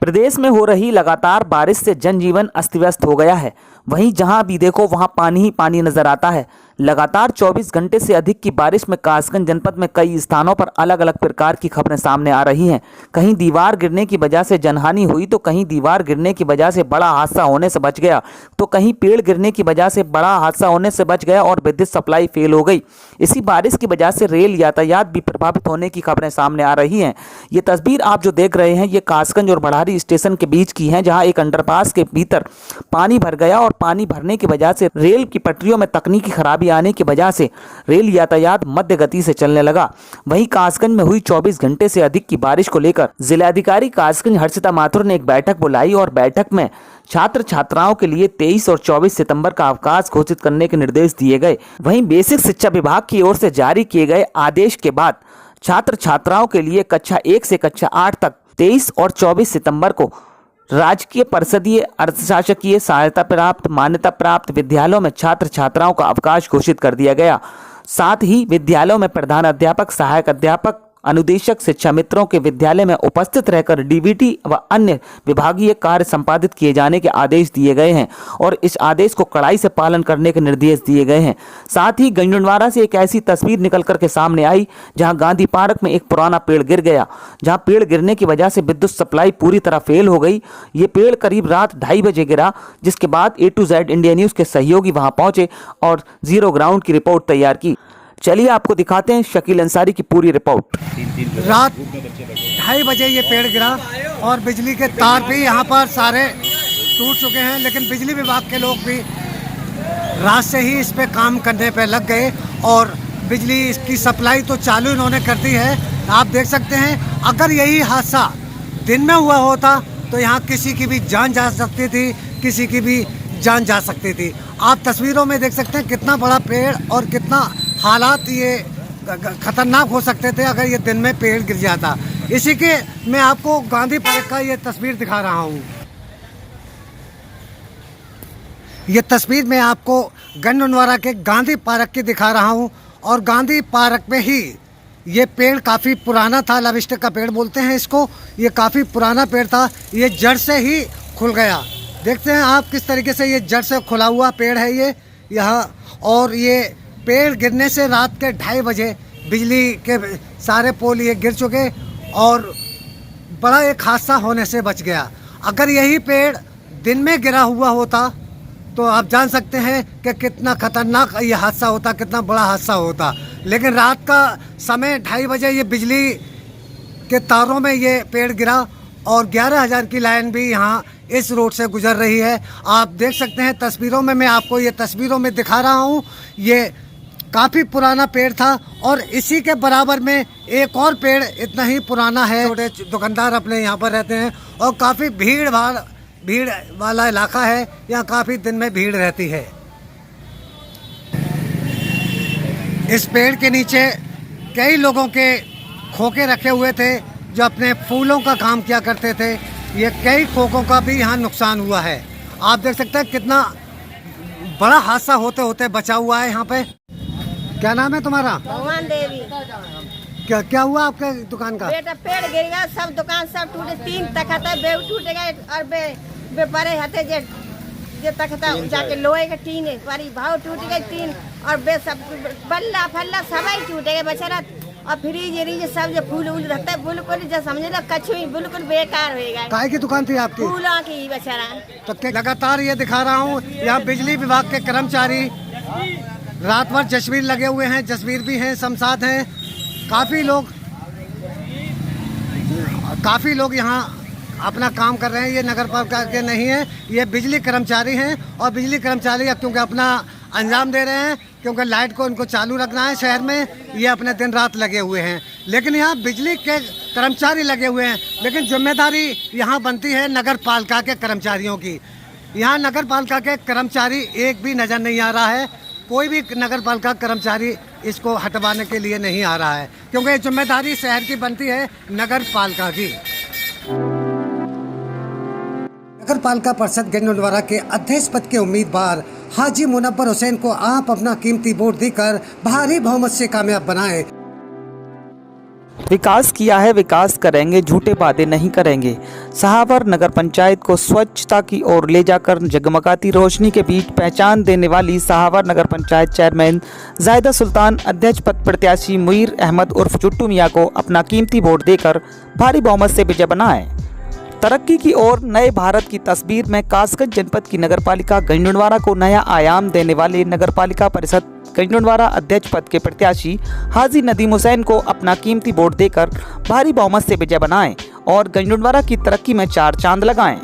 प्रदेश में हो रही लगातार बारिश से जनजीवन अस्त व्यस्त हो गया है। वहीं जहां भी देखो वहां पानी ही पानी नजर आता है। लगातार 24 घंटे से अधिक की बारिश में कासगंज जनपद में कई स्थानों पर अलग अलग प्रकार की खबरें सामने आ रही हैं। कहीं दीवार गिरने की वजह से जनहानि हुई तो कहीं दीवार गिरने की वजह से बड़ा हादसा होने से बच गया, तो कहीं पेड़ गिरने की वजह से बड़ा हादसा होने से बच गया और विद्युत सप्लाई फेल हो गई। इसी बारिश की वजह से रेल यातायात भी प्रभावित होने की खबरें सामने आ रही हैं। ये तस्वीर आप जो देख रहे हैं ये कासगंज और बढ़ारी स्टेशन के बीच की है, जहां एक अंडरपास के भीतर पानी भर गया और पानी भरने की वजह से रेल की पटरियों में तकनीकी खराबी आने की वजह से रेल यातायात मध्य गति से चलने लगा। वहीं कासगंज में हुई 24 घंटे से अधिक की बारिश को लेकर जिलाधिकारी कासगंज हर्षिता माथुर ने एक बैठक बुलाई और बैठक में छात्र छात्राओं के लिए 23 और 24 सितंबर का अवकाश घोषित करने के निर्देश दिए गए। वहीं बेसिक शिक्षा विभाग की ओर से जारी किए गए आदेश के बाद छात्र छात्राओं के लिए कक्षा 1 से कक्षा 8 तक 23 और 24 सितंबर को राजकीय परिषदीय अर्धशासकीय सहायता प्राप्त मान्यता प्राप्त विद्यालयों में छात्र छात्राओं का अवकाश घोषित कर दिया गया। साथ ही विद्यालयों में प्रधान अध्यापक, सहायक अध्यापक, अनुदेशक, शिक्षा मित्रों के विद्यालय में उपस्थित रहकर डीबीटी व अन्य विभागीय कार्य संपादित किए जाने के आदेश दिए गए हैं और इस आदेश को कड़ाई से पालन करने के निर्देश दिए गए हैं। साथ ही गंजनवाड़ा से एक ऐसी तस्वीर निकल करके सामने आई जहां गांधी पार्क में एक पुराना पेड़ गिर गया, जहां पेड़ गिरने की वजह से विद्युत सप्लाई पूरी तरह फेल हो गई। ये पेड़ करीब रात 2:30 बजे गिरा, जिसके बाद A to Z India news के सहयोगी वहां पहुंचे और जीरो ग्राउंड की रिपोर्ट तैयार की। चलिए आपको दिखाते हैं शकील अंसारी की पूरी रिपोर्ट। रात 2:30 बजे ये पेड़ गिरा और बिजली के तार भी यहाँ पर सारे टूट चुके हैं, लेकिन बिजली विभाग के लोग भी रात से ही इस पे काम करने पे लग गए और बिजली की सप्लाई तो चालू इन्होंने कर दी है। आप देख सकते हैं, अगर यही हादसा दिन में हुआ होता तो यहाँ किसी की भी जान जा सकती थी, किसी की भी जान जा सकती थी। आप तस्वीरों में देख सकते हैं कितना बड़ा पेड़ और कितना हालात ये खतरनाक हो सकते थे अगर ये दिन में पेड़ गिर जाता। इसी के मैं आपको गांधी पार्क का ये तस्वीर दिखा रहा हूँ। ये तस्वीर मैं आपको गंजनवाड़ा के गांधी पार्क की दिखा रहा हूँ और गांधी पार्क में ही ये पेड़ काफ़ी पुराना था, लविस्टर का पेड़ बोलते हैं इसको। ये काफ़ी पुराना पेड़ था, ये जड़ से ही खुल गया। देखते हैं आप किस तरीके से ये जड़ से खुला हुआ पेड़ है ये यहाँ। और ये पेड़ गिरने से रात के 2:30 बजे बिजली के सारे पोल ये गिर चुके और बड़ा एक हादसा होने से बच गया। अगर यही पेड़ दिन में गिरा हुआ होता तो आप जान सकते हैं कि कितना खतरनाक ये हादसा होता, कितना बड़ा हादसा होता। लेकिन रात का समय 2:30 बजे ये बिजली के तारों में ये पेड़ गिरा और 11,000 की लाइन भी यहाँ इस रोड से गुजर रही है। आप देख सकते हैं तस्वीरों में, मैं आपको ये तस्वीरों में दिखा रहा हूँ। ये काफ़ी पुराना पेड़ था और इसी के बराबर में एक और पेड़ इतना ही पुराना है। छोटे दुकानदार अपने यहाँ पर रहते हैं और काफ़ी भीड़ वाला इलाका है, यहाँ काफ़ी दिन में भीड़ रहती है। इस पेड़ के नीचे कई लोगों के खोखे रखे हुए थे जो अपने फूलों का काम किया करते थे। ये कई खोखों का भी यहाँ नुकसान हुआ है। आप देख सकते हैं कितना बड़ा हादसा होते होते बचा हुआ है यहाँ पे। क्या नाम है तुम्हारा? भगवान देवी। क्या हुआ आपके दुकान का? बेटा पेड़ गिर गया, सब दुकान सब टूटे, 3 तख्ता बे टूट गए और बे परे हते जे तख्ता जाके लोहे के टीन वाली भाव टूट गए 3 और बे सब बल्ला फल्ला सब ही टूट गए बेचारा। और फ्रिज सब जो फूल उल रहता है बिल्कुल जो समझे ना कछु ही बिल्कुल बेकार हो गया। काय की दुकान थी आपकी? फूलों की बेचारा। तो लगातार ये दिखा रहा हूँ, यहाँ बिजली विभाग के कर्मचारी रात भर जस्वीर लगे हुए हैं, जस्वीर भी हैं, शमशाद हैं। काफ़ी लोग यहाँ अपना काम कर रहे हैं। ये नगर पालिका के नहीं है, ये बिजली कर्मचारी हैं और बिजली कर्मचारी क्योंकि अपना अंजाम दे रहे हैं, क्योंकि लाइट को इनको चालू रखना है शहर में, ये अपने दिन रात लगे हुए हैं। लेकिन यहाँ बिजली के कर्मचारी लगे हुए हैं, लेकिन जिम्मेदारी यहाँ बनती है नगर पालिका के कर्मचारियों की। यहाँ नगर पालिका के कर्मचारी एक भी नज़र नहीं आ रहा है, कोई भी नगर पालिका कर्मचारी इसको हटवाने के लिए नहीं आ रहा है, क्योंकि जिम्मेदारी शहर की बनती है नगर पालिका की। नगर पालिका परिषद गंजनवाड़ा के अध्यक्ष पद के उम्मीदवार हाजी मुनव्वर हुसैन को आप अपना कीमती वोट देकर भारी बहुमत से कामयाब बनाएं। विकास किया है, विकास करेंगे, झूठे वादे नहीं करेंगे। सहावर नगर पंचायत को स्वच्छता की ओर ले जाकर जगमगाती रोशनी के बीच पहचान देने वाली सहावर नगर पंचायत चेयरमैन जायदा सुल्तान अध्यक्ष पद प्रत्याशी मुईर अहमद उर्फ चुट्टू मियां को अपना कीमती वोट देकर भारी बहुमत से विजय बनाए। तरक्की की ओर नए भारत की तस्वीर में कासगंज जनपद की नगरपालिका गंजडवारा को नया आयाम देने वाले नगरपालिका परिषद गंजडवारा अध्यक्ष पद के प्रत्याशी हाजी नदीम हुसैन को अपना कीमती वोट देकर भारी बहुमत से विजय बनाएं और गंजडवारा की तरक्की में 4 चांद लगाएं।